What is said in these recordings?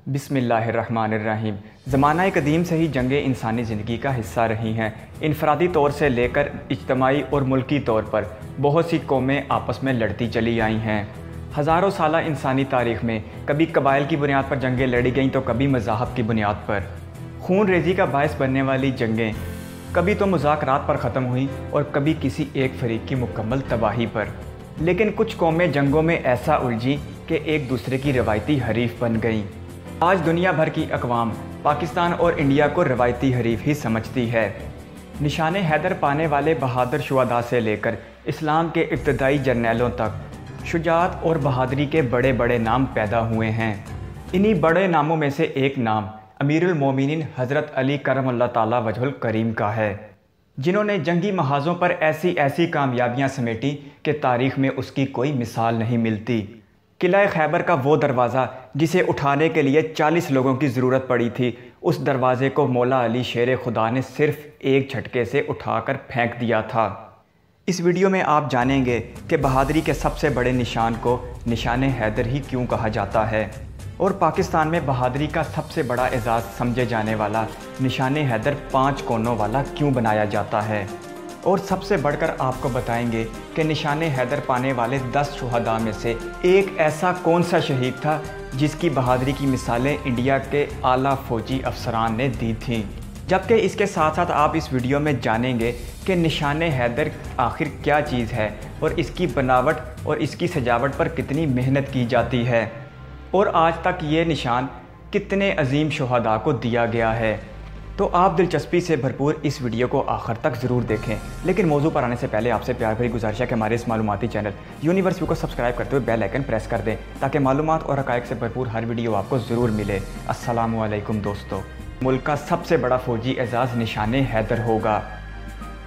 بسم اللہ الرحمن الرحیم۔ زمانہ قدیم سے ہی جنگیں انسانی زندگی کا حصہ رہی ہیں۔ انفرادی طور سے لے کر اجتماعی اور ملکی طور پر بہت سی قومیں آپس میں لڑتی چلی آئی ہیں۔ ہزاروں سالہ انسانی تاریخ میں کبھی قبائل کی بنیاد پر جنگیں لڑی گئیں تو کبھی مذاہب کی بنیاد پر۔ خون ریزی کا باعث بننے والی جنگیں کبھی تو مذاکرات پر ختم ہوئیں اور کبھی کسی ایک فریق کی مکمل تباہی پر۔ لیکن کچھ قومیں جنگوں میں ایسا الجھیں کہ ایک دوسرے کی روایتی حریف بن گئیں۔ آج دنیا بھر کی اقوام پاکستان اور انڈیا کو روایتی حریف ہی سمجھتی ہے۔ نشان حیدر پانے والے بہادر شہداء سے لے کر اسلام کے ابتدائی جرنیلوں تک شجاعت اور بہادری کے بڑے بڑے نام پیدا ہوئے ہیں۔ انہی بڑے ناموں میں سے ایک نام امیر المومنین حضرت علی کرم اللہ تعالیٰ وجہ الکریم کا ہے، جنہوں نے جنگی محاذوں پر ایسی کامیابیاں سمیٹی کہ تاریخ میں اس کی کوئی مثال نہیں ملتی۔ قلعہ خیبر کا وہ دروازہ جسے اٹھانے کے لیے 40 لوگوں کی ضرورت پڑی تھی، اس دروازے کو مولا علی شیر خدا نے صرف ایک جھٹکے سے اٹھا کر پھینک دیا تھا۔ اس ویڈیو میں آپ جانیں گے کہ بہادری کے سب سے بڑے نشان کو نشان حیدر ہی کیوں کہا جاتا ہے، اور پاکستان میں بہادری کا سب سے بڑا اعزاز سمجھے جانے والا نشان حیدر 5 کونوں والا کیوں بنایا جاتا ہے، اور سب سے بڑھ کر آپ کو بتائیں گے کہ نشان حیدر پانے والے 10 شہداء میں سے ایک ایسا کون سا شہید تھا جس کی بہادری کی مثالیں انڈیا کے اعلیٰ فوجی افسران نے دی تھیں۔ جبکہ اس کے ساتھ ساتھ آپ اس ویڈیو میں جانیں گے کہ نشان حیدر آخر کیا چیز ہے اور اس کی بناوٹ اور اس کی سجاوٹ پر کتنی محنت کی جاتی ہے، اور آج تک یہ نشان کتنے عظیم شہداء کو دیا گیا ہے۔ تو آپ دلچسپی سے بھرپور اس ویڈیو کو آخر تک ضرور دیکھیں۔ لیکن موضوع پر آنے سے پہلے آپ سے پیار بھری گزارش ہے کہ ہمارے اس معلوماتی چینل یونیورس ویو کو سبسکرائب کرتے ہوئے بیل آئیکن پریس کر دیں تاکہ معلومات اور حقائق سے بھرپور ہر ویڈیو آپ کو ضرور ملے۔ السلام علیکم دوستو۔ ملک کا سب سے بڑا فوجی اعزاز نشان حیدر ہوگا،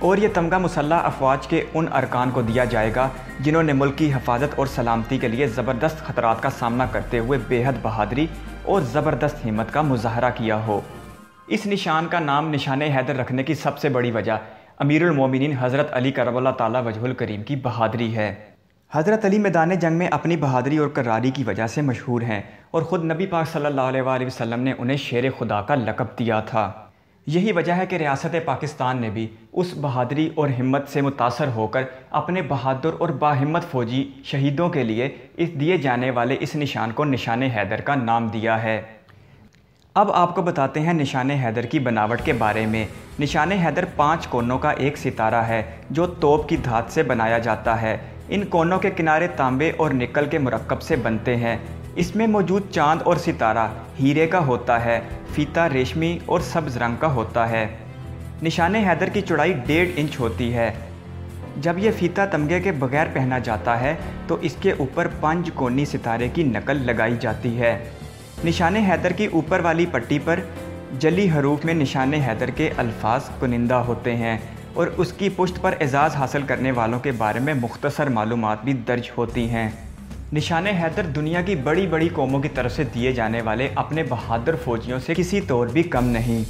اور یہ تمغہ مسلح افواج کے ان ارکان کو دیا جائے گا جنہوں نے ملک کی حفاظت اور سلامتی کے لیے زبردست خطرات کا سامنا کرتے ہوئے بے حد بہادری اور زبردست ہمت کا مظاہرہ کیا ہو۔ اس نشان کا نام نشان حیدر رکھنے کی سب سے بڑی وجہ امیر المومنین حضرت علی کرم اللہ تعالیٰ وجہ الکریم کی بہادری ہے۔ حضرت علی میدان جنگ میں اپنی بہادری اور کراری کی وجہ سے مشہور ہیں، اور خود نبی پاک صلی اللہ علیہ وآلہ وسلم نے انہیں شیر خدا کا لقب دیا تھا۔ یہی وجہ ہے کہ ریاست پاکستان نے بھی اس بہادری اور ہمت سے متاثر ہو کر اپنے بہادر اور باہمت فوجی شہیدوں کے لیے دیے جانے والے اس نشان کو نشان حیدر کا نام دیا ہے۔ اب آپ کو بتاتے ہیں نشان حیدر کی بناوٹ کے بارے میں۔ نشان حیدر 5 کونوں کا ایک ستارہ ہے جو توپ کی دھات سے بنایا جاتا ہے۔ ان کونوں کے کنارے تانبے اور نکل کے مرکب سے بنتے ہیں۔ اس میں موجود چاند اور ستارہ ہیرے کا ہوتا ہے، فیتہ ریشمی اور سبز رنگ کا ہوتا ہے۔ نشان حیدر کی چوڑائی 1.5 انچ ہوتی ہے۔ جب یہ فیتہ تمغے کے بغیر پہنا جاتا ہے تو اس کے اوپر 5 کونی ستارے کی نقل لگائی جاتی ہے۔ نشان حیدر کی اوپر والی پٹی پر جلی حروف میں نشان حیدر کے الفاظ کنندہ ہوتے ہیں، اور اس کی پشت پر اعزاز حاصل کرنے والوں کے بارے میں مختصر معلومات بھی درج ہوتی ہیں۔ نشان حیدر دنیا کی بڑی بڑی قوموں کی طرف سے دیے جانے والے اپنے بہادر فوجیوں سے کسی طور بھی کم نہیں۔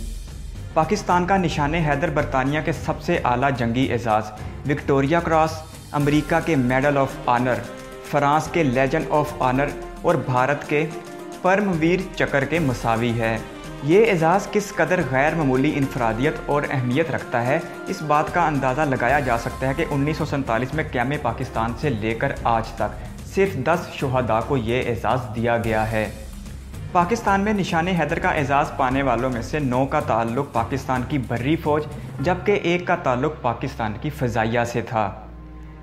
پاکستان کا نشان حیدر برطانیہ کے سب سے اعلیٰ جنگی اعزاز وکٹوریہ کراس، امریکہ کے میڈل آف آنر، فرانس کے لیجن آف آنر اور بھارت کے پرم ویر چکر کے مساوی ہے۔ یہ اعزاز کس قدر غیر معمولی انفرادیت اور اہمیت رکھتا ہے، اس بات کا اندازہ لگایا جا سکتا ہے کہ 1947 میں قیام پاکستان سے لے کر آج تک صرف 10 شہداء کو یہ اعزاز دیا گیا ہے۔ پاکستان میں نشان حیدر کا اعزاز پانے والوں میں سے 9 کا تعلق پاکستان کی بحری فوج جبکہ 1 کا تعلق پاکستان کی فضائیہ سے تھا۔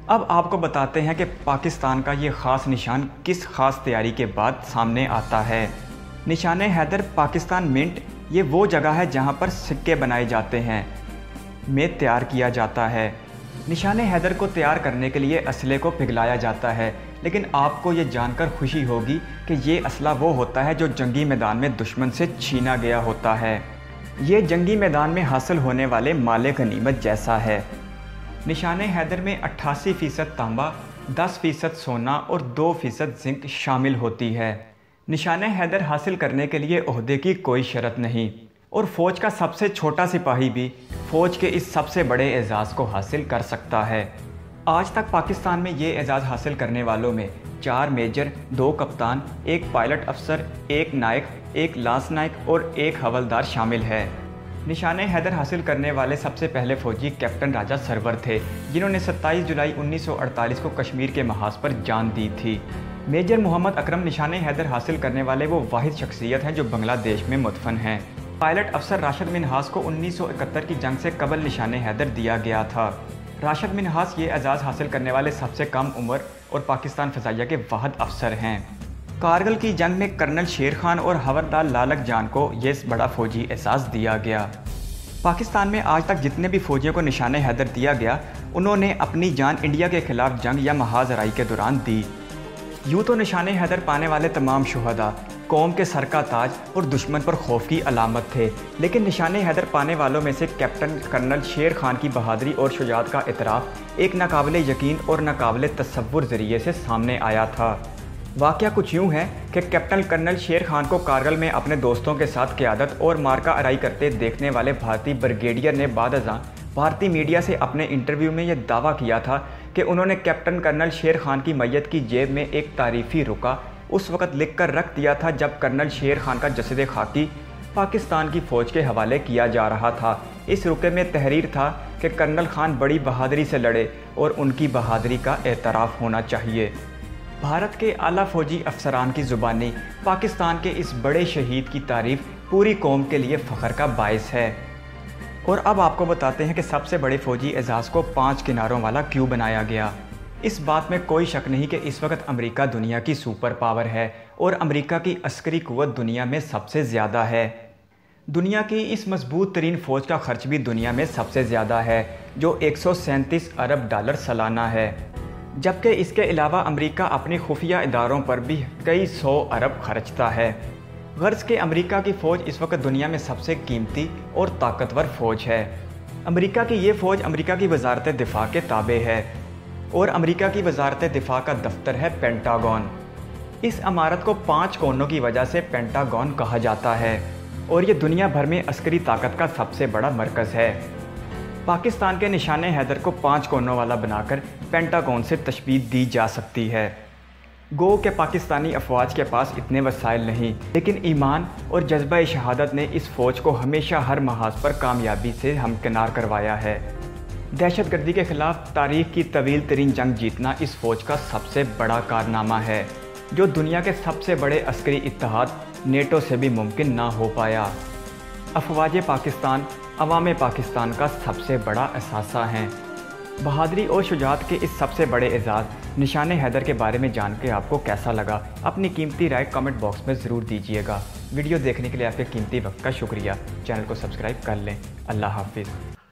اب آپ کو بتاتے ہیں کہ پاکستان کا یہ خاص نشان کس خاص تیاری کے بعد سامنے آتا ہے۔ نشان حیدر پاکستان منٹ، یہ وہ جگہ ہے جہاں پر سکے بنائے جاتے ہیں، میں تیار کیا جاتا ہے۔ نشان حیدر کو تیار کرنے کے لیے اسلحے کو پگھلایا جاتا ہے، لیکن آپ کو یہ جان کر خوشی ہوگی کہ یہ اسلحہ وہ ہوتا ہے جو جنگی میدان میں دشمن سے چھینا گیا ہوتا ہے۔ یہ جنگی میدان میں حاصل ہونے والے مال غنیمت جیسا ہے۔ نشان حیدر میں 88% تانبا، 10% سونا اور 2% زنک شامل ہوتی ہے۔ نشان حیدر حاصل کرنے کے لیے عہدے کی کوئی شرط نہیں، اور فوج کا سب سے چھوٹا سپاہی بھی فوج کے اس سب سے بڑے اعزاز کو حاصل کر سکتا ہے۔ آج تک پاکستان میں یہ اعزاز حاصل کرنے والوں میں 4 میجر، 2 کپتان، 1 پائلٹ افسر، 1 نائک، 1 لانس نائک اور 1 حوالدار شامل ہے۔ نشان حیدر حاصل کرنے والے سب سے پہلے فوجی کیپٹن راجہ سرور تھے، جنہوں نے 27 جولائی 1948 کو کشمیر کے محاذ پر جان دی تھی۔ میجر محمد اکرم نشان حیدر حاصل کرنے والے وہ واحد شخصیت ہیں جو بنگلہ دیش میں مدفن ہیں۔ پائلٹ افسر راشد منہاس کو 1971 کی جنگ سے قبل نشان حیدر دیا گیا تھا۔ راشد منہاس یہ اعزاز حاصل کرنے والے سب سے کم عمر اور پاکستان فضائیہ کے واحد افسر ہیں۔ کارگل کی جنگ میں کرنل شیر خان اور حوالدار لالک جان کو یہ بڑا فوجی اعزاز دیا گیا۔ پاکستان میں آج تک جتنے بھی فوجیوں کو نشان حیدر دیا گیا، انہوں نے اپنی جان انڈیا کے خلاف جنگ یا محاذ آرائی کے دوران دی۔ یوں تو نشان حیدر پانے والے تمام شہداء قوم کے سر کا تاج اور دشمن پر خوف کی علامت تھے، لیکن نشان حیدر پانے والوں میں سے کیپٹن کرنل شیر خان کی بہادری اور شجاعت کا اعتراف ایک ناقابل یقین اور ناقابل تصور ذریعے سے سامنے آیا تھا۔ واقعہ کچھ یوں ہے کہ کیپٹن کرنل شیر خان کو کارگل میں اپنے دوستوں کے ساتھ قیادت اور مارکا آرائی کرتے دیکھنے والے بھارتی بریگیڈیئر نے بعد ازاں بھارتی میڈیا سے اپنے انٹرویو میں یہ دعویٰ کیا تھا کہ انہوں نے کیپٹن کرنل شیر خان کی میت کی جیب میں ایک تعریفی رکا اس وقت لکھ کر رکھ دیا تھا جب کرنل شیر خان کا جسد خاکی پاکستان کی فوج کے حوالے کیا جا رہا تھا۔ اس رکے میں تحریر تھا کہ کرنل خان بڑی بہادری سے لڑے اور ان کی بہادری کا اعتراف ہونا چاہیے۔ بھارت کے اعلیٰ فوجی افسران کی زبانی پاکستان کے اس بڑے شہید کی تعریف پوری قوم کے لیے فخر کا باعث ہے۔ اور اب آپ کو بتاتے ہیں کہ سب سے بڑے فوجی اعزاز کو 5 کناروں والا کیوں بنایا گیا۔ اس بات میں کوئی شک نہیں کہ اس وقت امریکہ دنیا کی سپر پاور ہے اور امریکہ کی عسکری قوت دنیا میں سب سے زیادہ ہے۔ دنیا کی اس مضبوط ترین فوج کا خرچ بھی دنیا میں سب سے زیادہ ہے، جو 137 ارب ڈالر سالانہ ہے، جبکہ اس کے علاوہ امریکہ اپنی خفیہ اداروں پر بھی کئی 100 ارب خرچتا ہے۔ غرض کہ امریکہ کی فوج اس وقت دنیا میں سب سے قیمتی اور طاقتور فوج ہے۔ امریکہ کی یہ فوج امریکہ کی وزارت دفاع کے تابع ہے اور امریکہ کی وزارت دفاع کا دفتر ہے پینٹاگون۔ اس عمارت کو 5 کونوں کی وجہ سے پینٹاگون کہا جاتا ہے اور یہ دنیا بھر میں عسکری طاقت کا سب سے بڑا مرکز ہے۔ پاکستان کے نشان حیدر کو 5 کونوں والا بنا کر پینٹاگون سے تشبیہ دی جا سکتی ہے۔ گو کہ پاکستانی افواج کے پاس اتنے وسائل نہیں، لیکن ایمان اور جذبہ شہادت نے اس فوج کو ہمیشہ ہر محاذ پر کامیابی سے ہمکنار کروایا ہے۔ دہشت گردی کے خلاف تاریخ کی طویل ترین جنگ جیتنا اس فوج کا سب سے بڑا کارنامہ ہے، جو دنیا کے سب سے بڑے عسکری اتحاد نیٹو سے بھی ممکن نہ ہو پایا۔ افواج پاکستان عوام پاکستان کا سب سے بڑا اثاثہ ہیں۔ بہادری اور شجاعت کے اس سب سے بڑے اعزاز نشان حیدر کے بارے میں جان کے آپ کو کیسا لگا؟ اپنی قیمتی رائے کمنٹ باکس میں ضرور دیجیے گا۔ ویڈیو دیکھنے کے لیے آپ کے قیمتی وقت کا شکریہ۔ چینل کو سبسکرائب کر لیں۔ اللہ حافظ۔